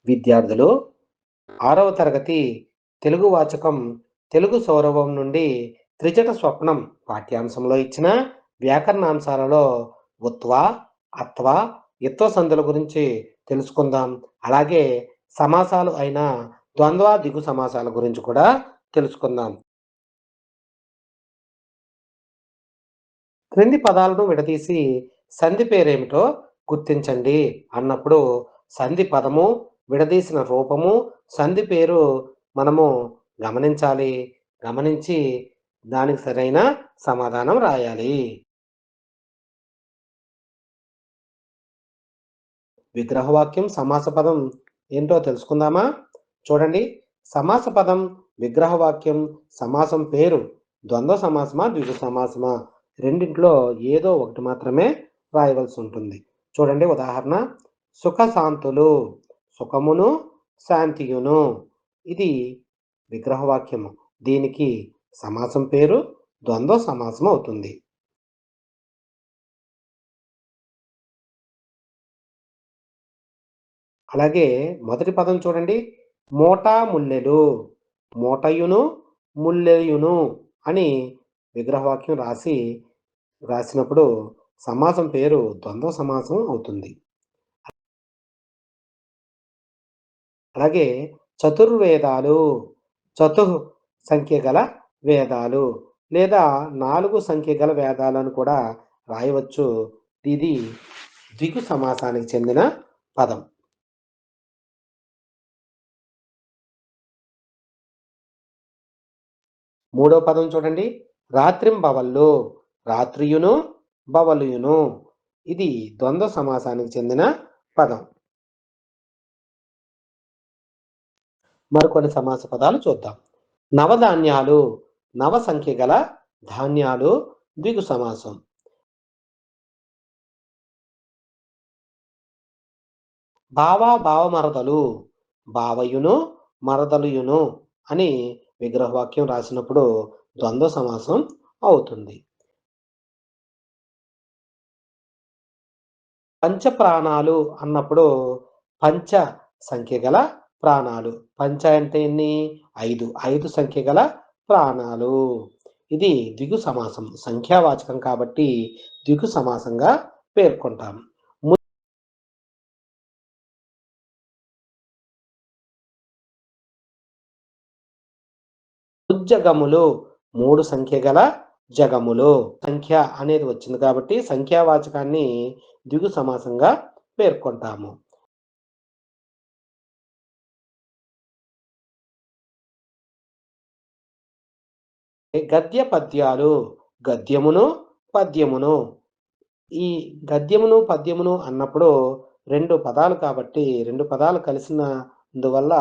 విద్యార్థులు 6వ తరగతి తెలుగు వాచకం తెలుగు సౌరభం నుండి త్రిజట స్వప్నం పాఠ్యాంశంలో ఇచ్చిన వ్యాకరణాంశాలలో ఉత్వ, అత్వ, ఇత్వ సందుల గురించి తెలుసుకుందాం. అలాగే సమాసాలు అయిన ద్వంద్వ, దిగు సమాసాల గురించి కూడా తెలుసుకుందాం. క్రింది పదాలను విడదీసి సంధి పేరేమిటో గుర్తించండి అన్నప్పుడు సంధి పదము, విడదీసిన రూపము, సంధి పేరు మనము గమనించాలి. గమనించి దానికి సరైన సమాధానం రాయాలి. విగ్రహవాక్యం సమాస పదం ఏంటో తెలుసుకుందామా? చూడండి, సమాస పదం, విగ్రహవాక్యం, సమాసం పేరు ద్వంద్వ సమాసమా, ద్విగు సమాసమా? రెండింటిలో ఏదో ఒకటి మాత్రమే రాయవలసి ఉంటుంది. చూడండి ఉదాహరణ, సుఖశాంతులు, సుఖమును శాంతియును. ఇది విగ్రహవాక్యము. దీనికి సమాసం పేరు ద్వంద్వ సమాసం అవుతుంది. అలాగే మొదటి పదం చూడండి, మోటా ముల్లెలు, మోటయును ముల్లెయును అని విగ్రహవాక్యం రాసినప్పుడు సమాసం పేరు ద్వంద్వ సమాసం అవుతుంది. అలాగే చతుర్వేదాలు, సంఖ్య గల వేదాలు లేదా 4 సంఖ్య గల వేదాలను కూడా రాయవచ్చు. ఇది ద్విగు సమాసానికి చెందిన పదం. మూడో పదం చూడండి, రాత్రింబవళ్ళు, రాత్రియును బవలుయును. ఇది ద్వంద్వ సమాసానికి చెందిన పదం. మరికొన్ని సమాస పదాలు చూద్దాం. నవధాన్యాలు, నవ సంఖ్య గల ధాన్యాలు ద్విగు సమాసం. భావమరదలు, భావయును మరదలుయును అని విగ్రహవాక్యం రాసినప్పుడు ద్వంద్వ సమాసం అవుతుంది. పంచప్రాణాలు అన్నప్పుడు పంచ సంఖ్య గల ప్రాణాలు. పంచ అంటే ఎన్ని? 5. 5 సంఖ్య గల ప్రాణాలు. ఇది ద్విగు సమాసం. సంఖ్యావాచకం కాబట్టి ద్విగు సమాసంగా పేర్కొంటాం. ముజ్జగములు, 3 సంఖ్య గల జగములు. సంఖ్య అనేది వచ్చింది కాబట్టి సంఖ్యావాచకాన్ని ద్విగు సమాసంగా పేర్కొంటాము. గద్య పద్యాలు, గద్యమును పద్యమును. ఈ గద్యమును పద్యమును అన్నప్పుడు 2 పదాలు కాబట్టి 2 పదాలు కలిసినందువల్ల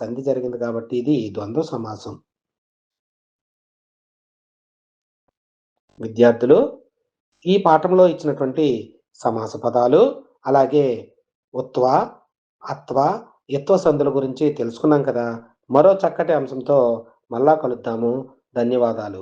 సంధి జరిగింది కాబట్టి ఇది ద్వంద్వ సమాసం. విద్యార్థులు, ఈ పాఠంలో ఇచ్చినటువంటి సమాస పదాలు అలాగే ఉత్వ, అత్వ, ఇత్వ సంధుల గురించి తెలుసుకున్నాం కదా. మరో చక్కటి అంశంతో మళ్ళా కలుద్దాము. ధన్యవాదాలు.